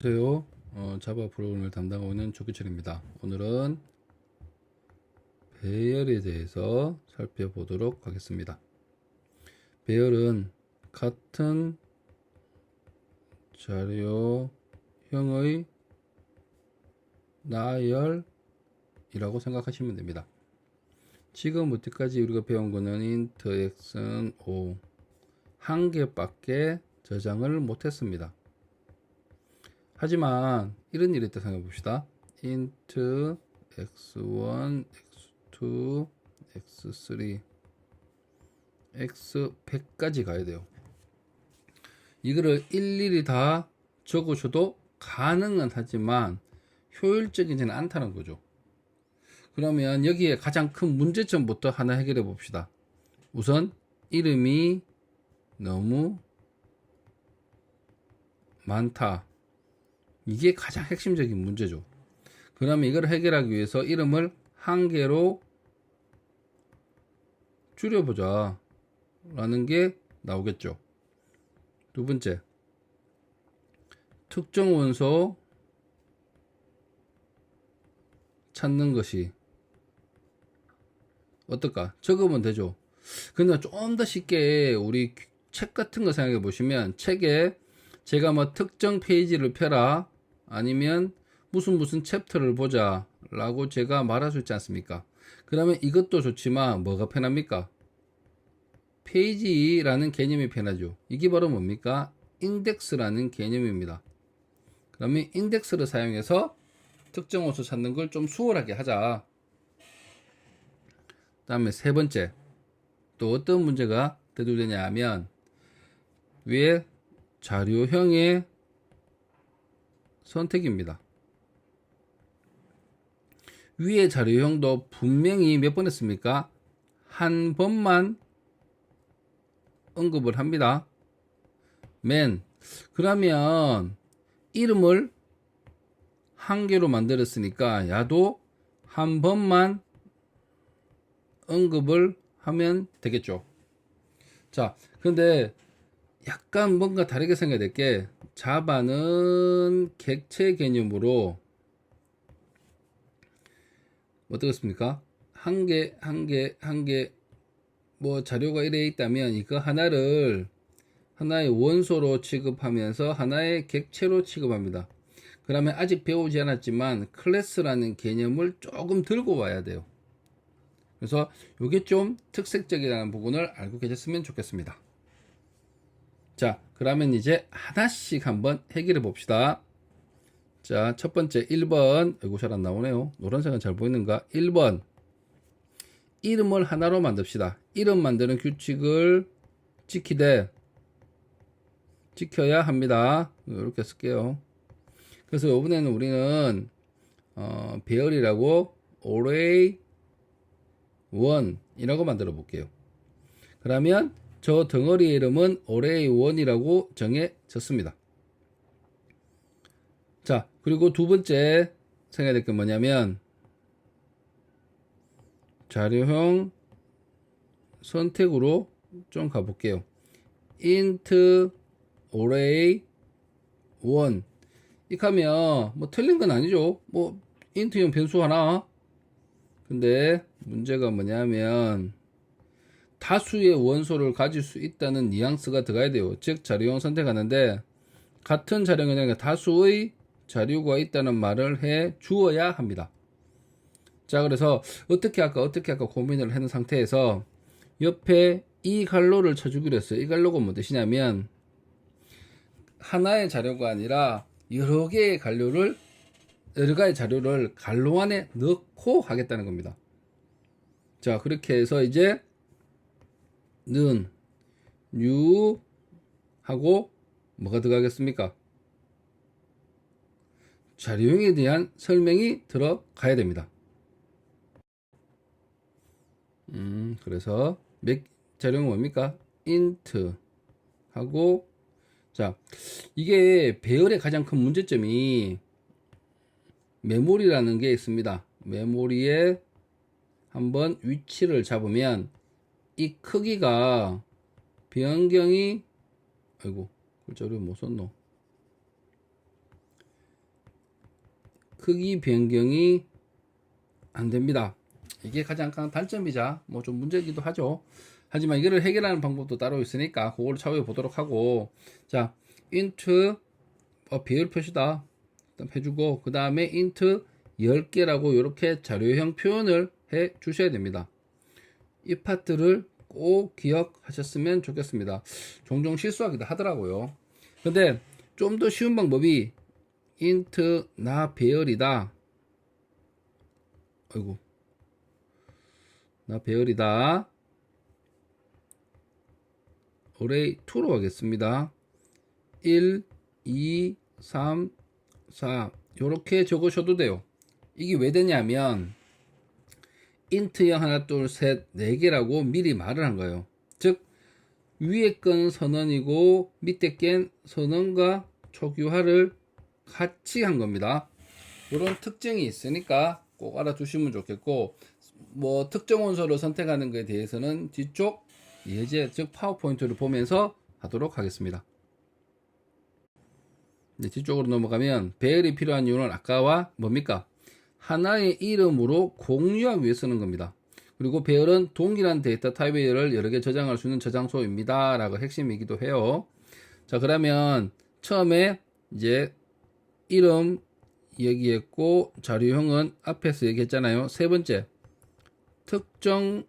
안녕하세요. 자바 프로그램을 담당하고 있는 조기철입니다. 오늘은 배열에 대해서 살펴보도록 하겠습니다. 배열은 같은 자료형의 나열이라고 생각하시면 됩니다. 지금부터까지 우리가 배운 거는 int x는 5 한 개밖에 저장을 못했습니다. 하지만 이런 일이 있다 생각해 봅시다. int x1, x2, x3, x100까지 가야 돼요. 이거를 일일이 다 적으셔도 가능은 하지만 효율적이지는 않다는 거죠. 그러면 여기에 가장 큰 문제점부터 하나 해결해 봅시다. 우선 이름이 너무 많다. 이게 가장 핵심적인 문제죠. 그러면 이걸 해결하기 위해서 이름을 한 개로 줄여보자 라는 게 나오겠죠. 두 번째, 특정 원소 찾는 것이 어떨까? 적으면 되죠. 근데 좀 더 쉽게 우리 책 같은 거 생각해 보시면 책에 제가 뭐 특정 페이지를 펴라 아니면 무슨 챕터를 보자 라고 제가 말할 수 있지 않습니까? 그러면 이것도 좋지만 뭐가 편합니까? 페이지라는 개념이 편하죠. 이게 바로 뭡니까? 인덱스라는 개념입니다. 그러면 인덱스를 사용해서 특정 원소 찾는 걸 좀 수월하게 하자. 그 다음에 세 번째, 또 어떤 문제가 대두되냐 하면 위에 자료형의 선택입니다. 위에 자료형도 분명히 몇 번 했습니까? 한 번만 언급을 합니다. 그러면 이름을 한 개로 만들었으니까 야도 한 번만 언급을 하면 되겠죠. 자, 근데 약간 뭔가 다르게 생각해야 될 게 자바는 객체 개념으로 어떻습니까? 한 개 뭐 자료가 이래 있다면 이거 하나를 하나의 원소로 취급하면서 하나의 객체로 취급합니다. 그러면 아직 배우지 않았지만 클래스라는 개념을 조금 들고 와야 돼요. 그래서 이게 좀 특색적이라는 부분을 알고 계셨으면 좋겠습니다. 자, 그러면 이제 하나씩 한번 해결해 봅시다. 자, 첫 번째 1번. 이거 잘 안 나오네요. 노란색은 잘 보이는가? 1번. 이름을 하나로 만듭시다. 이름 만드는 규칙을 지켜야 합니다. 이렇게 쓸게요. 그래서 이번에는 우리는 배열이라고 array 1이라고 만들어 볼게요. 그러면 저 덩어리의 이름은 array 1이라고 정해졌습니다. 자, 그리고 두 번째 생각해야 될 게 뭐냐면 자료형 선택으로 좀 가볼게요. int array 1 이렇게 하면 뭐 틀린 건 아니죠. 뭐 int형 변수 하나. 근데 문제가 뭐냐면 다수의 원소를 가질 수 있다는 뉘앙스가 들어가야 돼요. 즉 자료형 선택하는데 같은 자료형이 아니라 다수의 자료가 있다는 말을 해 주어야 합니다. 자, 그래서 어떻게 할까 고민을 하는 상태에서 옆에 이 갈로를 쳐주기로 했어요. 이 갈로가 뭐 뜻이냐면 하나의 자료가 아니라 여러 가지 자료를 갈로 안에 넣고 하겠다는 겁니다. 자, 그렇게 해서 이제 는 new 하고 뭐가 들어가겠습니까? 자료형에 대한 설명이 들어가야 됩니다. 그래서 자료형은 뭡니까? int 하고, 자, 이게 배열의 가장 큰 문제점이 메모리라는 게 있습니다. 메모리에 한번 위치를 잡으면 이 크기가 변경이, 아이고, 글자를 못 썼노. 크기 변경이 안 됩니다. 이게 가장 큰 단점이자 뭐 좀 문제이기도 하죠. 하지만 이거를 해결하는 방법도 따로 있으니까 그걸 차후에 보도록 하고, 자 int 배열 표시다 일단 해주고, 그 다음에 int 10개라고 이렇게 자료형 표현을 해 주셔야 됩니다. 이 파트를 꼭 기억하셨으면 좋겠습니다. 종종 실수하기도 하더라고요. 근데 좀 더 쉬운 방법이 int 나 배열이다, 아이고 나 배열이다 array 2로 하겠습니다. 1, 2, 3, 4 이렇게 적으셔도 돼요. 이게 왜 되냐면 int형 하나 둘 셋 4개라고 미리 말을 한 거예요. 즉 위에 건 선언이고 밑에 건 선언과 초기화를 같이 한 겁니다. 이런 특징이 있으니까 꼭 알아두시면 좋겠고, 뭐 특정 원소를 선택하는 것에 대해서는 뒤쪽 예제 즉 파워포인트를 보면서 하도록 하겠습니다. 이제 뒤쪽으로 넘어가면 배열이 필요한 이유는 아까와 뭡니까? 하나의 이름으로 공유하기 위해 쓰는 겁니다. 그리고 배열은 동일한 데이터 타입을 여러 개 저장할 수 있는 저장소입니다 라고 핵심이기도 해요. 자, 그러면 처음에 이제 이름 얘기했고 자료형은 앞에서 얘기했잖아요. 세 번째 특정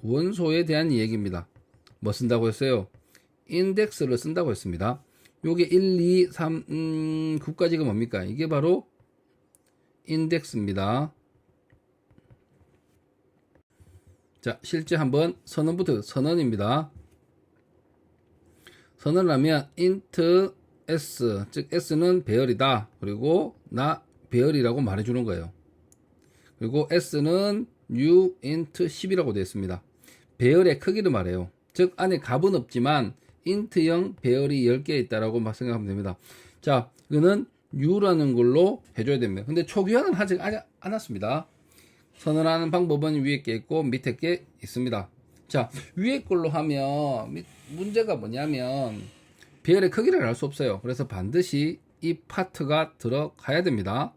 원소에 대한 얘기입니다. 뭐 쓴다고 했어요? 인덱스를 쓴다고 했습니다. 요게 1, 2, 3, 9까지가 뭡니까? 이게 바로 인덱스입니다. 자, 실제 한번 선언부터 선언입니다. 선언을 하면 int s, 즉 s는 배열이다. 그리고 나 배열이라고 말해주는 거예요. 그리고 s는 new int 10이라고 되어 있습니다. 배열의 크기를 말해요. 즉 안에 값은 없지만 int형 배열이 10개 있다라고 생각하면 됩니다. 자, 이거는 new라는 걸로 해줘야 됩니다. 근데 초기화는 아직 안 왔습니다. 선언하는 방법은 위에 게 있고 밑에 게 있습니다. 자, 위에 걸로 하면 문제가 뭐냐면 배열의 크기를 알 수 없어요. 그래서 반드시 이 파트가 들어가야 됩니다.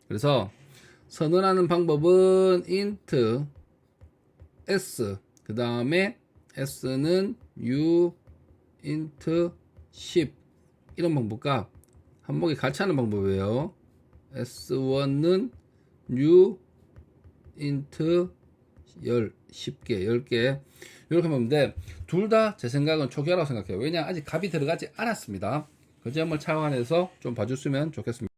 그래서 선언하는 방법은 int s, 그 다음에 s는 new int 10 이런 방법과 한목이 같이 하는 방법이에요. s1는 new int 10개 이렇게 하면 되는데, 둘 다 제 생각은 초기화라고 생각해요. 왜냐 아직 값이 들어가지 않았습니다. 그 점을 참고해서 좀 봐줬으면 좋겠습니다.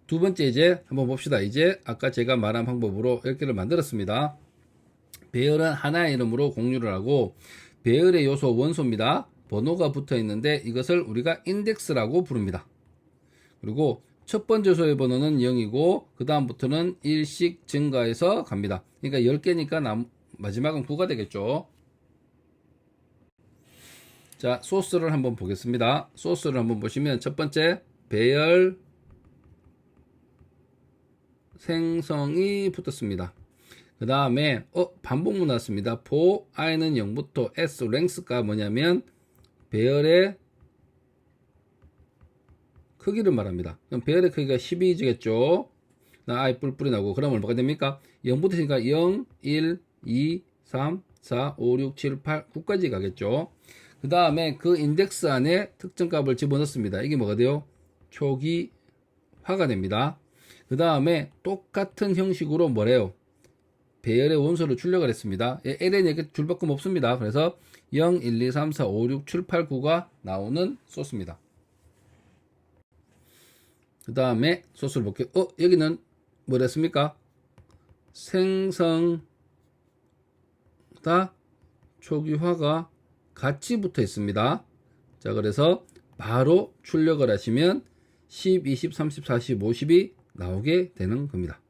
두 번째 이제 한번 봅시다. 이제 아까 제가 말한 방법으로 10개를 만들었습니다. 배열은 하나의 이름으로 공유를 하고, 배열의 요소 원소입니다. 번호가 붙어 있는데 이것을 우리가 인덱스라고 부릅니다. 그리고 첫 번째 요소의 번호는 0이고 그 다음부터는 1씩 증가해서 갑니다. 그러니까 10개니까 마지막은 9가 되겠죠. 자, 소스를 한번 보겠습니다. 소스를 한번 보시면 첫 번째 배열 생성이 붙었습니다. 그 다음에 반복문 나왔습니다. for i는 0부터 s length가 뭐냐면 배열의 크기를 말합니다. 그럼 배열의 크기가 12겠죠. i 뿔뿔이 나오고, 그러면 뭐가 됩니까? 0부터 있으니까 0, 1, 2, 3, 4, 5, 6, 7, 8, 9까지 가겠죠. 그 다음에 그 인덱스 안에 특정 값을 집어넣습니다. 이게 뭐가 돼요? 초기화가 됩니다. 그 다음에 똑같은 형식으로 뭐래요? 배열의 원소를 출력을 했습니다. ln에 줄바꿈 없습니다. 그래서 0, 1, 2, 3, 4, 5, 6, 7, 8, 9가 나오는 소스입니다. 그 다음에 소스를 볼게요. 여기는 뭐랬습니까? 생성다 초기화가 같이 붙어 있습니다. 자, 그래서 바로 출력을 하시면 10, 20, 30, 40, 50이 나오게 되는 겁니다.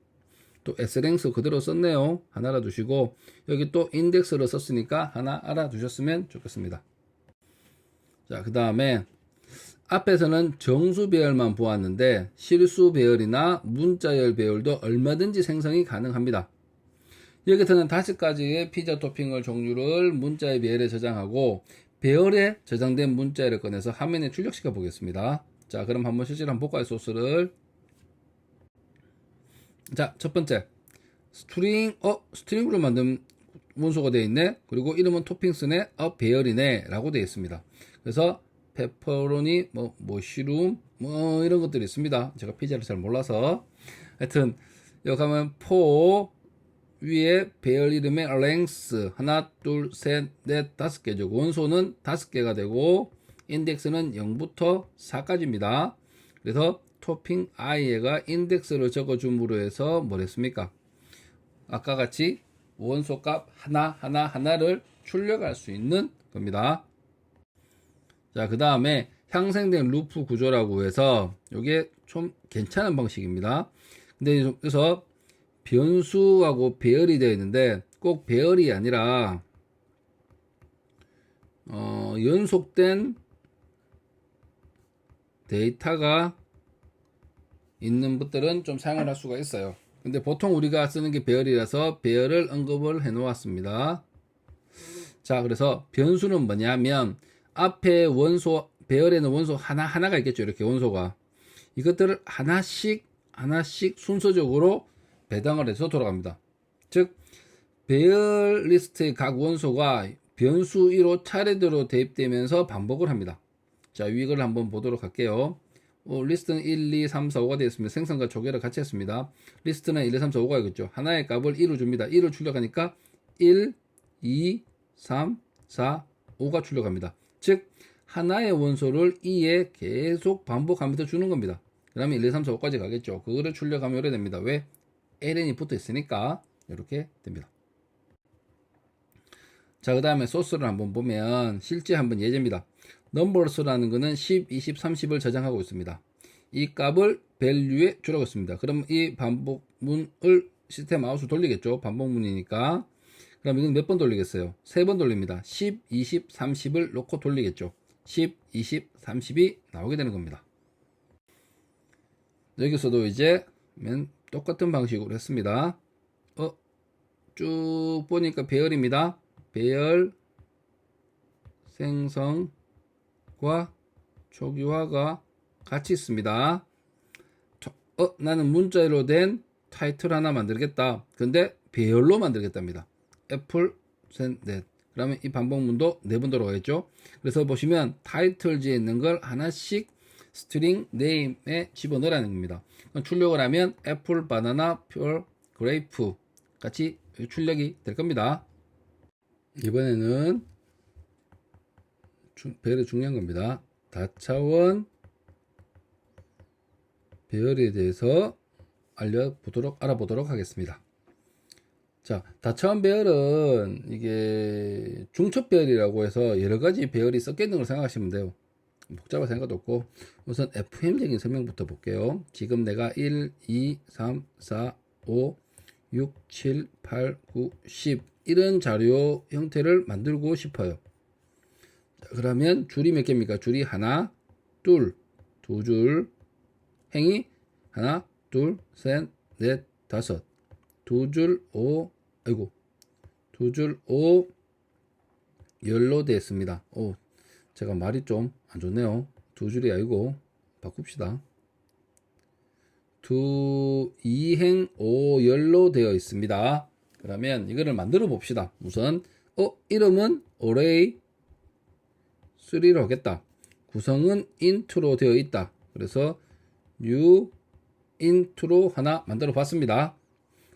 또 s랭스 그대로 썼네요. 하나 알아두시고, 여기 또 인덱스를 썼으니까 하나 알아두셨으면 좋겠습니다. 자, 그 다음에 앞에서는 정수 배열만 보았는데 실수 배열이나 문자열 배열도 얼마든지 생성이 가능합니다. 여기서는 5가지의 피자 토핑을 종류를 문자의 배열에 저장하고 배열에 저장된 문자열을 꺼내서 화면에 출력시켜 보겠습니다. 자, 그럼 한번 실제로 한번 볼까요? 소스를 자, 첫 번째. 스트링으로 만든 원소가 되어 있네. 그리고 이름은 토핑스네, 배열이네 라고 되어 있습니다. 그래서 페퍼로니, 머쉬룸, 이런 것들이 있습니다. 제가 피자를 잘 몰라서. 하여튼, 여기 가면 위에 배열 이름의 length 하나, 둘, 셋, 넷, 다섯 개죠. 원소는 다섯 개가 되고 인덱스는 0부터 4까지입니다. 그래서 토핑 i가 인덱스를 적어줌으로 해서 뭐랬습니까? 아까 같이 원소 값 하나를 출력할 수 있는 겁니다. 자, 그 다음에 향생된 루프 구조라고 해서 이게 좀 괜찮은 방식입니다. 근데 그래서 변수하고 배열이 되어 있는데 꼭 배열이 아니라 연속된 데이터가 있는 것들은 좀 사용을 할 수가 있어요. 근데 보통 우리가 쓰는 게 배열이라서 배열을 언급을 해 놓았습니다. 자, 그래서 변수는 뭐냐면 앞에 원소, 배열에는 원소 하나가 있겠죠. 이렇게 원소가. 이것들을 하나씩 순서적으로 배당을 해서 돌아갑니다. 즉, 배열 리스트의 각 원소가 변수 1호 차례대로 대입되면서 반복을 합니다. 자, 이걸 한번 보도록 할게요. 리스트는 1, 2, 3, 4, 5가 되어 있습니다. 생성과 조개를 같이 했습니다. 리스트는 1, 2, 3, 4, 5가 있겠죠. 하나의 값을 1을 줍니다. 1을 출력하니까 1, 2, 3, 4, 5가 출력합니다. 즉, 하나의 원소를 2에 계속 반복하면서 주는 겁니다. 그러면 1, 2, 3, 4, 5까지 가겠죠. 그거를 출력하면 이래 됩니다. 왜? ln이 붙어 있으니까 이렇게 됩니다. 자, 그 다음에 소스를 한번 보면 실제 한번 예제입니다. numbers라는 거는 10, 20, 30을 저장하고 있습니다. 이 값을 value에 주라고 했습니다. 그럼 이 반복문을 시스템 마우스 돌리겠죠. 반복문이니까. 그럼 이건 몇 번 돌리겠어요? 3번 돌립니다. 10, 20, 30을 놓고 돌리겠죠. 10, 20, 30이 나오게 되는 겁니다. 여기서도 이제 똑같은 방식으로 했습니다. 쭉 보니까 배열입니다. 배열, 생성과 초기화가 같이 있습니다. 나는 문자로 된 타이틀 하나 만들겠다. 근데 배열로 만들겠답니다. 애플, 넷. 그러면 이 반복문도 4번 들어가겠죠. 그래서 보시면 타이틀지에 있는 걸 하나씩 스트링 네임에 집어넣으라는 겁니다. 출력을 하면 애플, 바나나, 표, 그레이프 같이 출력이 될 겁니다. 이번에는 배열이 중요한 겁니다. 다차원 배열에 대해서 알아보도록 하겠습니다. 자, 다차원 배열은 이게 중첩 배열이라고 해서 여러 가지 배열이 섞여 있는 걸 생각하시면 돼요. 복잡할 생각도 없고, 우선 FM적인 설명부터 볼게요. 지금 내가 1, 2, 3, 4, 5, 6, 7, 8, 9, 10 이런 자료 형태를 만들고 싶어요. 자, 그러면 줄이 몇 개입니까? 줄이 하나, 둘, 두 줄, 행이 하나, 둘, 셋, 넷, 다섯, 두 줄, 두 줄, 열로 되어 있습니다. 제가 말이 좀 안 좋네요. 두 줄이 아니고 바꿉시다. 이행 5열로 되어 있습니다. 그러면 이거를 만들어 봅시다. 우선 이름은 array 3로 하겠다. 구성은 int로 되어 있다. 그래서 new int로 하나 만들어 봤습니다.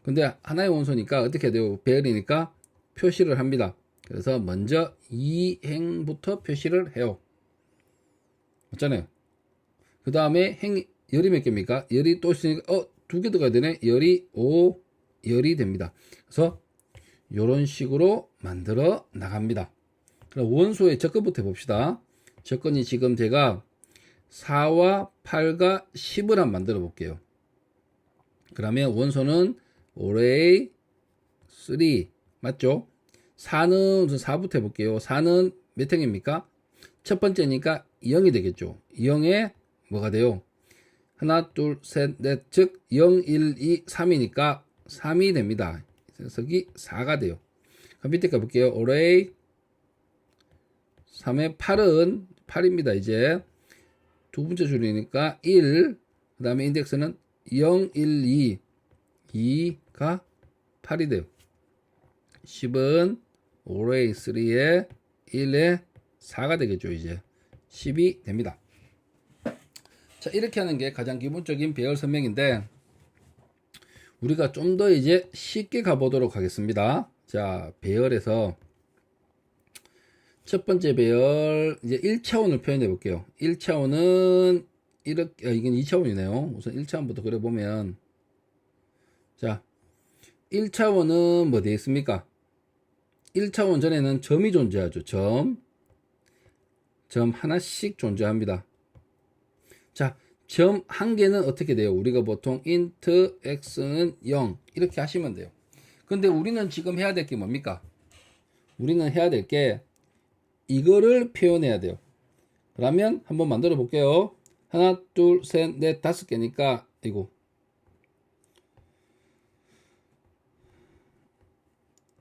근데 하나의 원소니까 어떻게 돼요? 배열이니까 표시를 합니다. 그래서 먼저 이행부터 표시를 해요. 맞잖아요. 그 다음에 열이 몇 개입니까? 열이 또 있으니까 2개 들어가야 되네. 열이 5열이 됩니다. 그래서 이런 식으로 만들어 나갑니다. 그럼 원소의 접근부터 해봅시다. 접근이 지금 제가 4와 8과 10을 한번 만들어 볼게요. 그러면 원소는 array 3 맞죠? 4는 우선 4부터 해볼게요. 4는 몇 행입니까? 첫 번째니까 0이 되겠죠. 0에 뭐가 돼요? 하나, 둘, 셋, 넷, 즉 0, 1, 2, 3이니까 3이 됩니다. 녀석이 4가 돼요. 그럼 밑에 가볼게요. array 3의 8은 8입니다. 이제 두 번째 줄이니까 1, 그 다음에 인덱스는 0, 1, 2, 2가 8이 돼요. 10은 array 3에 1에 4가 되겠죠. 이제 10이 됩니다. 자, 이렇게 하는 게 가장 기본적인 배열 설명인데, 우리가 좀 더 이제 쉽게 가보도록 하겠습니다. 자, 배열에서 첫 번째 배열, 이제 1차원을 표현해 볼게요. 1차원은 이렇게, 이건 2차원이네요. 우선 1차원부터 그려보면, 자, 1차원은 뭐 되어 있습니까? 1차원 전에는 점이 존재하죠. 점 하나씩 존재합니다. 자, 점 한 개는 어떻게 돼요? 우리가 보통 int x는 0 이렇게 하시면 돼요. 근데 우리는 지금 해야 될 게 뭡니까? 우리는 해야 될 게 이거를 표현해야 돼요. 그러면 한번 만들어 볼게요. 하나, 둘, 셋, 넷, 5개니까 이거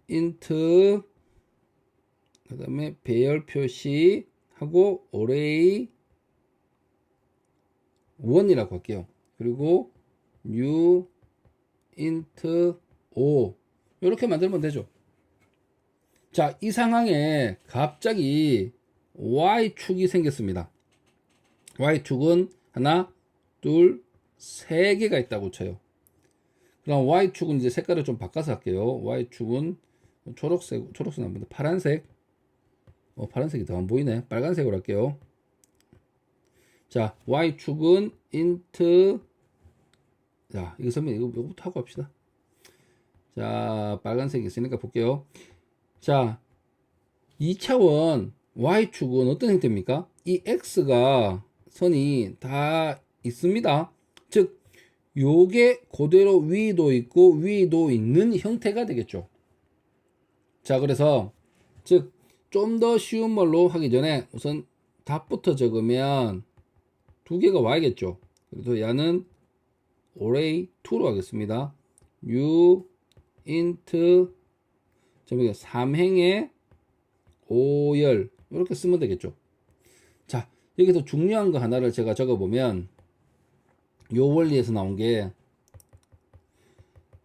int 그 다음에 배열 표시 하고 array 1이라고 할게요. 그리고 new int 5 이렇게 만들면 되죠. 자, 이 상황에 갑자기 y축이 생겼습니다. y축은 하나, 둘, 세 개가 있다고 쳐요. 그럼 y축은 이제 색깔을 좀 바꿔서 할게요. y축은 초록색 안 보이네. 파란색. 파란색이 더 안 보이네. 빨간색으로 할게요. 자, y축은 int, 자, 이거 설명, 이거부터 하고 합시다. 자, 빨간색이 있으니까 볼게요. 자, 2차원 y축은 어떤 형태입니까? 이 x가 선이 다 있습니다. 즉, 요게 그대로 위도 있고 위도 있는 형태가 되겠죠. 자, 그래서 즉 좀 더 쉬운 말로 하기 전에 우선 답부터 적으면 두 개가 와야겠죠. 그래서 얘는 array 2로 하겠습니다. new int 3행에 5열 이렇게 쓰면 되겠죠. 자, 여기서 중요한 거 하나를 제가 적어보면 요 원리에서 나온 게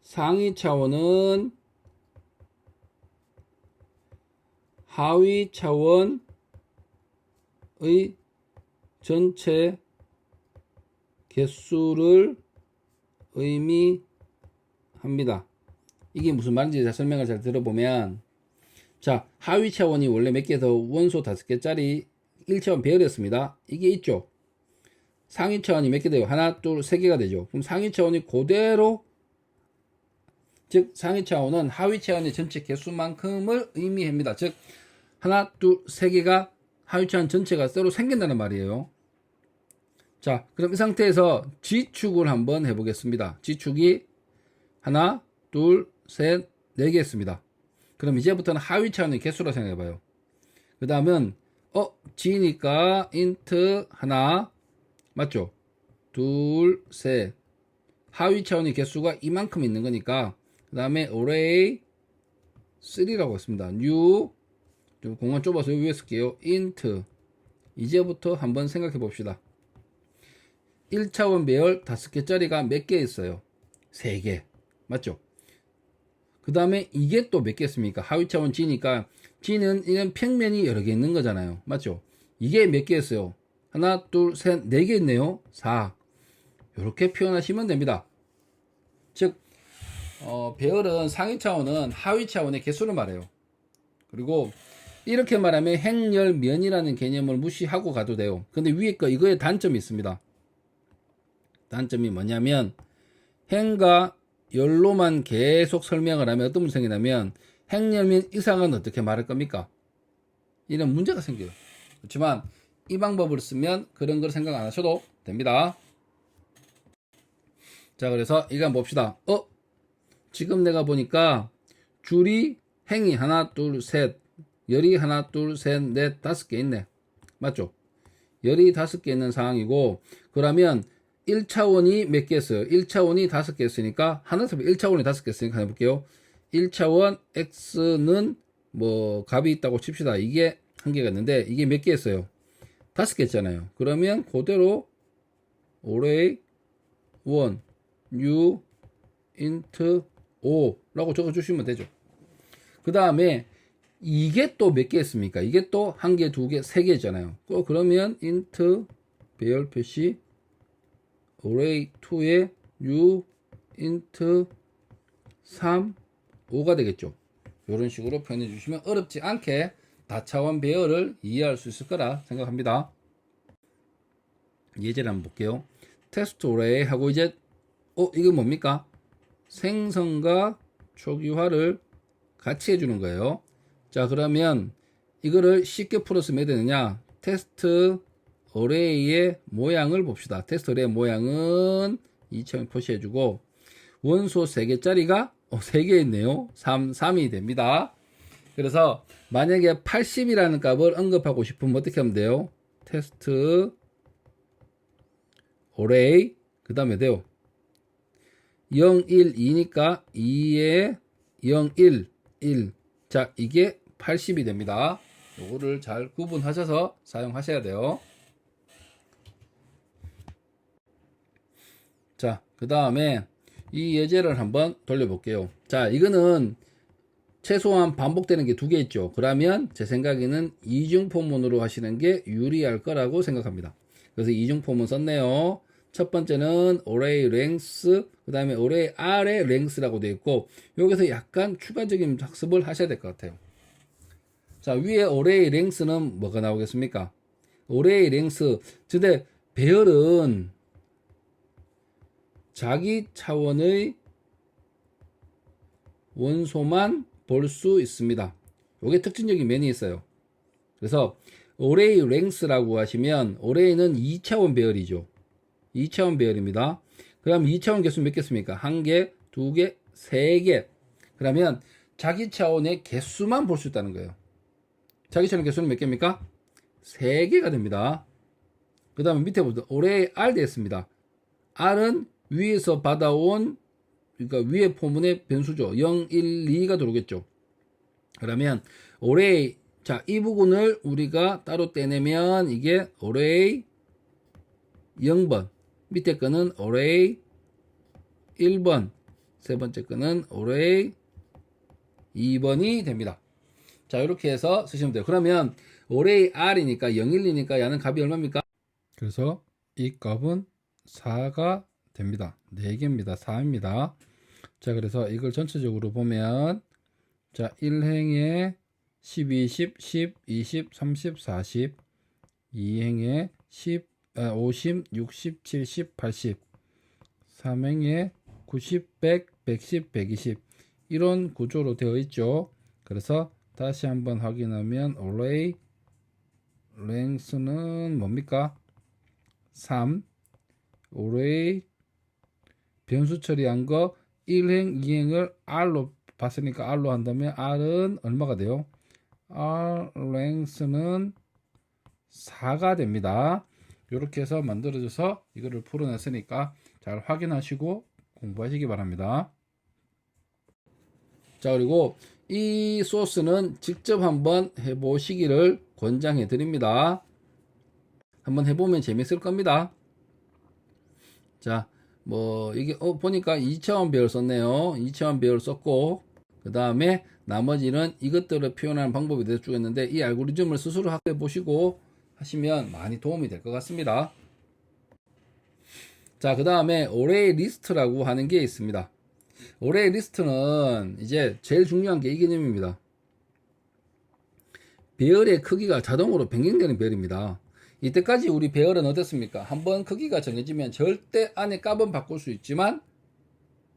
상위 차원은 하위 차원의 전체 개수를 의미합니다. 이게 무슨 말인지 설명을 잘 들어보면, 자, 하위 차원이 원래 몇 개에서 원소 5개짜리 1차원 배열이었습니다. 이게 있죠. 상위 차원이 몇 개 돼요? 하나, 둘, 세 개가 되죠. 그럼 상위 차원이 그대로, 즉 상위 차원은 하위 차원의 전체 개수만큼을 의미합니다. 즉 하나, 둘, 세 개가 하위 차원 전체가 새로 생긴다는 말이에요. 자, 그럼 이 상태에서 G축을 한번 해보겠습니다. G축이 하나, 둘, 셋, 네 개 있습니다. 그럼 이제부터는 하위 차원의 개수라 생각해봐요. 그 다음은 G니까 int 하나 맞죠? 둘, 셋. 하위 차원의 개수가 이만큼 있는 거니까 그 다음에 array 3라고 했습니다. new 공간 좁아서 여기 위에 쓸게요. int 이제부터 한번 생각해 봅시다. 1차원 배열 5개짜리가 몇 개 있어요? 3개 맞죠? 그 다음에 이게 또 몇 개 있습니까? 하위 차원 G니까 G는 이런 평면이 여러 개 있는 거잖아요. 맞죠? 이게 몇 개 있어요? 하나, 둘, 셋, 네 개 있네요. 4 이렇게 표현하시면 됩니다. 즉 배열은 상위 차원은 하위 차원의 개수를 말해요. 그리고 이렇게 말하면 행열면이라는 개념을 무시하고 가도 돼요. 근데 위에 거 이거에 단점이 있습니다. 단점이 뭐냐면 행과 열로만 계속 설명을 하면 어떤 문제가 생기냐면 행열면 이상은 어떻게 말할 겁니까? 이런 문제가 생겨요. 그렇지만 이 방법을 쓰면 그런 걸 생각 안 하셔도 됩니다. 자, 그래서 이거 한번 봅시다. 지금 내가 보니까 줄이 행이 하나, 둘, 셋, 열이 하나, 둘, 셋, 넷, 5개 있네. 맞죠? 열이 5개 있는 상황이고, 그러면 1차원이 몇 개 있어요? 1차원이 5개 있으니까, 하나에서 1차원이 5개 있으니까 해볼게요. 1차원 x는 뭐 값이 있다고 칩시다. 이게 한 개가 있는데, 이게 몇 개 있어요? 5개 있잖아요. 그러면 그대로 array 1, new int 5라고 적어주시면 되죠. 그 다음에 이게 또 몇 개 있습니까? 이게 또 한 개, 두 개, 세 개 있잖아요. 그러면 int 배열 표시 array 2에 u int 3 5가 되겠죠. 이런 식으로 표현해 주시면 어렵지 않게 다차원 배열을 이해할 수 있을 거라 생각합니다. 예제를 한번 볼게요. 테스트 array 하고 이제 이거 뭡니까? 생성과 초기화를 같이 해주는 거예요. 자, 그러면 이거를 쉽게 풀어서 몇 되느냐? 테스트 array의 모양을 봅시다. 테스트 array 모양은 2000 표시해주고 원소 3개짜리가 3개 있네요. 3이 됩니다. 그래서 만약에 80이라는 값을 언급하고 싶으면 어떻게 하면 돼요? 테스트 array 그 다음에 돼요. 0, 1, 2니까 2에 0, 1, 1. 자, 이게 80이 됩니다. 요거를 잘 구분하셔서 사용하셔야 돼요. 자, 그 다음에 이 예제를 한번 돌려볼게요. 자, 이거는 최소한 반복되는 게 2개 있죠. 그러면 제 생각에는 이중포문으로 하시는 게 유리할 거라고 생각합니다. 그래서 이중포문 썼네요. 첫 번째는 array length, 그 다음에 array r의 length라고 되어 있고, 여기서 약간 추가적인 학습을 하셔야 될 것 같아요. 자, 위에 array length는 뭐가 나오겠습니까? array length, 근데 배열은 자기 차원의 원소만 볼 수 있습니다. 이게 특징적인 면이 있어요. 그래서 array length라고 하시면 array는 2차원 배열이죠. 2차원 배열입니다. 그럼 2차원 개수 몇 개습니까? 1개, 2개, 3개. 그러면 자기 차원의 개수만 볼 수 있다는 거예요. 자기 차원 개수는 몇 개입니까? 3개가 됩니다. 그 다음에 밑에 보세요. array R 되었습니다. R은 위에서 받아온, 그러니까 위에 포문의 변수죠. 0, 1, 2가 들어오겠죠. 그러면 array, 자, 이 부분을 우리가 따로 떼내면 이게 array 0번, 밑에 거는 array 1번, 세 번째 거는 array 2번이 됩니다. 자, 이렇게 해서 쓰시면 돼요. 그러면 array R이니까 0, 1, 2니까 얘는 값이 얼마입니까? 그래서 이 값은 4가 됩니다. 4개입니다. 4입니다. 자, 그래서 이걸 전체적으로 보면, 자, 1행에 10, 20, 10, 20, 30, 40, 2행에 10, 50, 60, 70, 80, 3행에 90, 100, 110, 120 이런 구조로 되어 있죠. 그래서 다시 한번 확인하면 array length는 뭡니까? 3, array 변수 처리한 거 1행, 2행을 R로 봤으니까 R로 한다면 R은 얼마가 돼요? R length는 4가 됩니다. 이렇게 해서 만들어져서 이거를 풀어냈으니까 잘 확인하시고 공부하시기 바랍니다. 자, 그리고 이 소스는 직접 한번 해보시기를 권장해 드립니다. 한번 해보면 재밌을 겁니다. 자, 뭐 이게 보니까 2차원 배열 썼네요. 2차원 배열 썼고, 그 다음에 나머지는 이것들을 표현하는 방법에 대해서 쭉 했는데, 이 알고리즘을 스스로 학습해 보시고 하시면 많이 도움이 될 것 같습니다. 자, 그 다음에 array list라고 하는 게 있습니다. array list는 이제 제일 중요한 게 이 개념입니다. 배열의 크기가 자동으로 변경되는 배열입니다. 이때까지 우리 배열은 어땠습니까? 한번 크기가 정해지면 절대 안에 값은 바꿀 수 있지만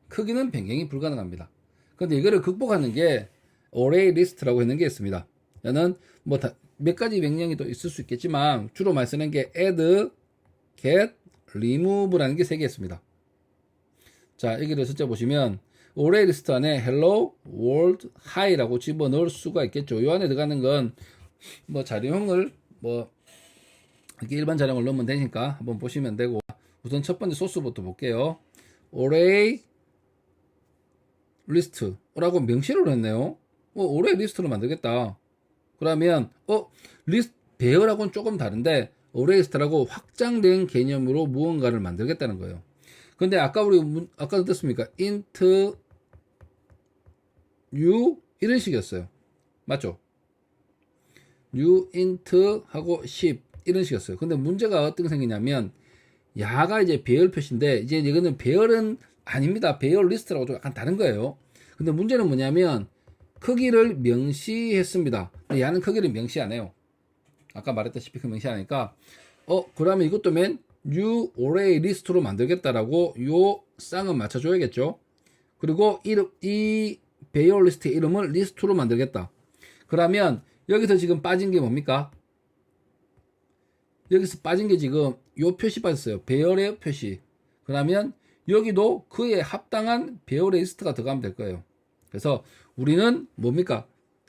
크기는 변경이 불가능합니다. 그런데 이거를 극복하는 게 array list라고 하는 게 있습니다. 얘는 뭐 몇 가지 명령이 또 있을 수 있겠지만 주로 많이 쓰는 게 add, get, remove라는 게 3개 있습니다. 자, 여기를 숫자 보시면 array list 안에 hello, world, hi라고 집어넣을 수가 있겠죠. 이 안에 들어가는 건 뭐 자료형을 뭐 이렇게 일반 자료를 넣으면 되니까 한번 보시면 되고, 우선 첫 번째 소스부터 볼게요. array list라고 명시를 했네요. array list로 만들겠다. 그러면 리스트 배열하고는 조금 다른데 array list라고 확장된 개념으로 무언가를 만들겠다는 거예요. 근데 아까 아까 어땠습니까? int new 이런 식이었어요. 맞죠? new int 하고 10 이런 식이었어요. 근데 문제가 어떤 게 생기냐면 야가 이제 배열 표시인데 이제 이거는 배열은 아닙니다. 배열 리스트라고 좀 약간 다른 거예요. 근데 문제는 뭐냐면 크기를 명시했습니다. 근데 야는 크기를 명시 안 해요. 아까 말했다시피 그 명시 안 하니까 그러면 이것도 맨 new array list로 만들겠다라고 요 쌍은 맞춰줘야겠죠. 그리고 이 배열 리스트의 이름을 리스트로 만들겠다. 그러면 여기서 지금 빠진 게 뭡니까? 여기서 빠진 게 지금 요 표시 빠졌어요. 배열의 표시. 그러면 여기도 그에 합당한 배열의 리스트가 들어가면 될 거예요. 그래서 우리는 뭡니까?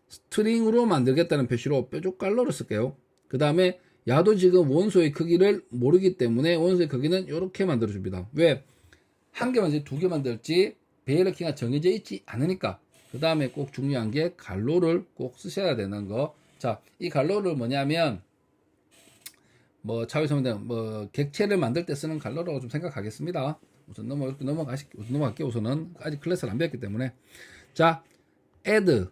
스트링으로 만들겠다는 표시로 뾰족갈로를 쓸게요. 그 다음에 야도 지금 원소의 크기를 모르기 때문에 원소의 크기는 이렇게 만들어 줍니다. 왜? 한 개 만들지 두 개 만들지 배열의 키가 정해져 있지 않으니까. 그 다음에 꼭 중요한 게 갈로를 꼭 쓰셔야 되는 거. 자, 이 갈로를 뭐냐면 뭐 차후에서 뭐 객체를 만들 때 쓰는 갈로라고 좀 생각하겠습니다. 우선 넘어갈게요. 우선은 아직 클래스를 안 배웠기 때문에. 자, add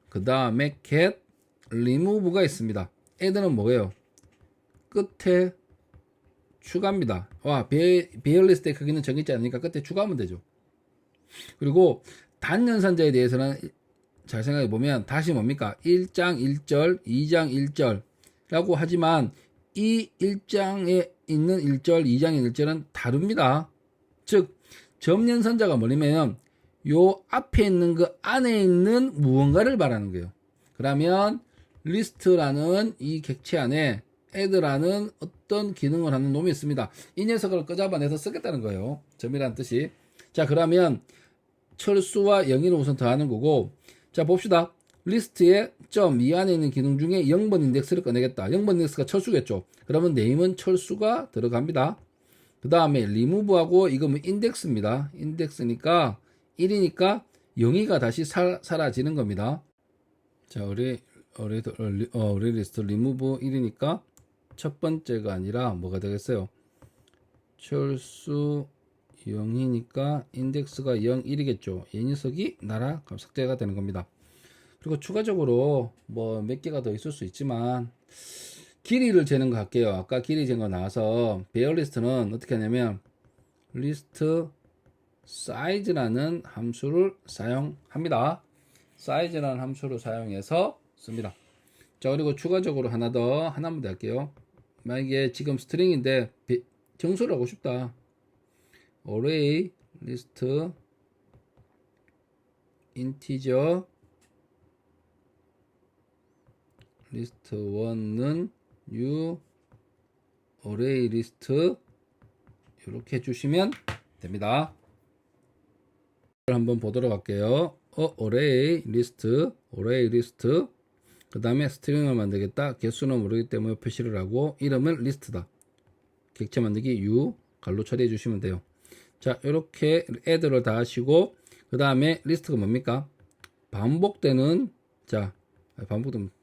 그 다음에 get remove가 있습니다. add는 뭐예요? 끝에 추가입니다. 배열 리스트의 크기는 정해지지 않으니까 끝에 추가하면 되죠. 그리고 단연산자에 대해서는 잘 생각해 보면 다시 뭡니까? 1장 1절, 2장 1절 라고 하지만 이 1장에 있는 1절, 2장의 1절은 다릅니다. 즉 점연산자가 뭐냐면 요 앞에 있는 그 안에 있는 무언가를 말하는 거예요. 그러면 리스트라는 이 객체 안에 add라는 어떤 기능을 하는 놈이 있습니다. 이 녀석을 끄잡아내서 쓰겠다는 거예요. 점이라는 뜻이. 자, 그러면 철수와 영인을 우선 더하는 거고, 자 봅시다. 리스트에 점 이 안에 있는 기능 중에 0번 인덱스를 꺼내겠다. 0번 인덱스가 철수겠죠. 그러면 네임은 철수가 들어갑니다. 그 다음에 리무브하고 이거는 인덱스입니다. 인덱스니까 1이니까 0이가 다시 사라지는 겁니다. 자, 우리 리스트 리무브 1이니까 첫 번째가 아니라 뭐가 되겠어요? 철수 0이니까 인덱스가 0, 1이겠죠. 이 녀석이 나라 삭제가 되는 겁니다. 그리고 추가적으로 뭐 몇 개가 더 있을 수 있지만 길이를 재는 거 할게요. 아까 길이 재는 거 나와서 배열 리스트는 어떻게 하냐면 리스트 사이즈라는 함수를 사용합니다. 사이즈라는 함수를 사용해서 씁니다. 자, 그리고 추가적으로 하나만 더 할게요. 만약에 지금 스트링인데 정수를 하고 싶다. array list integer list 1은 new array list 이렇게 해주시면 됩니다. 한번 보도록 할게요. array list 그 다음에 스트링을 만들겠다. 개수는 모르기 때문에 표시를 하고 이름은 리스트다. 객체 만들기 u 갈로 처리해 주시면 돼요. 자, 이렇게 add를 다 하시고 그 다음에 리스트가 뭡니까? 반복되는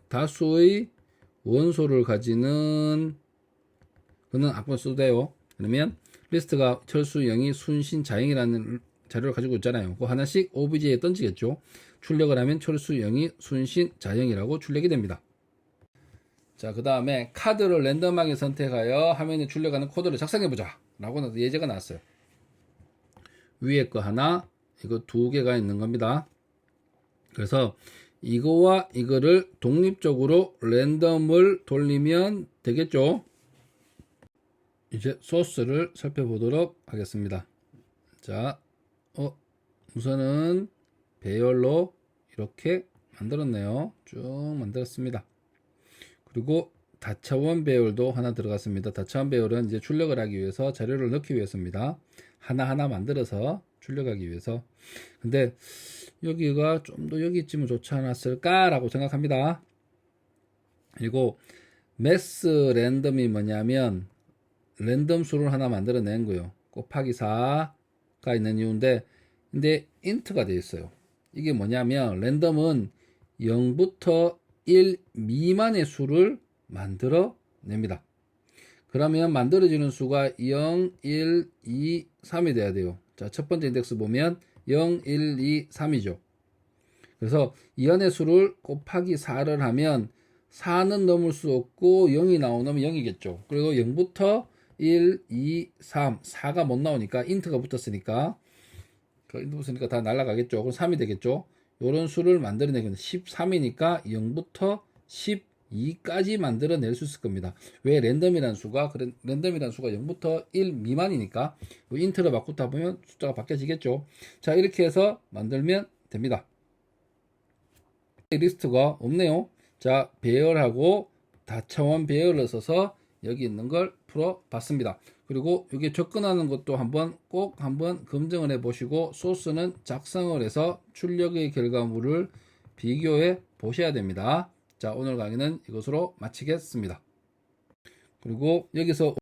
다수의 원소를 가지는 그는 앞으로 써도 돼요. 그러면 리스트가 철수 0이 순신 자행이라는 자료를 가지고 있잖아요. 그 하나씩 OBJ에 던지겠죠. 출력을 하면 철수 0이 순신 자행이라고 출력이 됩니다. 자, 그 다음에 카드를 랜덤하게 선택하여 화면에 출력하는 코드를 작성해보자 라고 예제가 나왔어요. 위에 거 하나, 이거 두 개가 있는 겁니다. 그래서 이거와 이거를 독립적으로 랜덤을 돌리면 되겠죠. 이제 소스를 살펴보도록 하겠습니다. 자, 우선은 배열로 이렇게 만들었네요. 쭉 만들었습니다. 그리고 다차원 배열도 하나 들어갔습니다. 다차원 배열은 이제 출력을 하기 위해서 자료를 넣기 위해서입니다. 하나하나 만들어서 출력하기 위해서. 근데 여기가 좀 더 여기쯤은 좋지 않았을까 라고 생각합니다. 그리고 매스 랜덤이 뭐냐면 랜덤 수를 하나 만들어낸 거예요. 곱하기 4가 있는 이유인데 근데 int가 되어 있어요. 이게 뭐냐면 랜덤은 0부터 1 미만의 수를 만들어 냅니다. 그러면 만들어지는 수가 0, 1, 2, 3이 돼야 돼요. 자, 첫 번째 인덱스 보면 0, 1, 2, 3이죠. 그래서 이안의 수를 곱하기 4를 하면 4는 넘을 수 없고 0이 나오면 0이겠죠. 그리고 0부터 1, 2, 3, 4가 못 나오니까 인트가 붙었으니까 그 인트 붙으니까 다 날아가겠죠. 그럼 3이 되겠죠. 요런 수를 만들어내면 13이니까 0부터 12까지 만들어낼 수 있을 겁니다. 왜 랜덤이라는 수가 0부터 1 미만이니까 인트를 바꾸다 보면 숫자가 바뀌어지겠죠. 자, 이렇게 해서 만들면 됩니다. 리스트가 없네요. 자, 배열하고 다차원 배열을 써서 여기 있는 걸 풀어 봤습니다. 그리고 이게 접근하는 것도 꼭 한번 검증을 해 보시고 소스는 작성을 해서 출력의 결과물을 비교해 보셔야 됩니다. 자, 오늘 강의는 이것으로 마치겠습니다. 그리고 여기서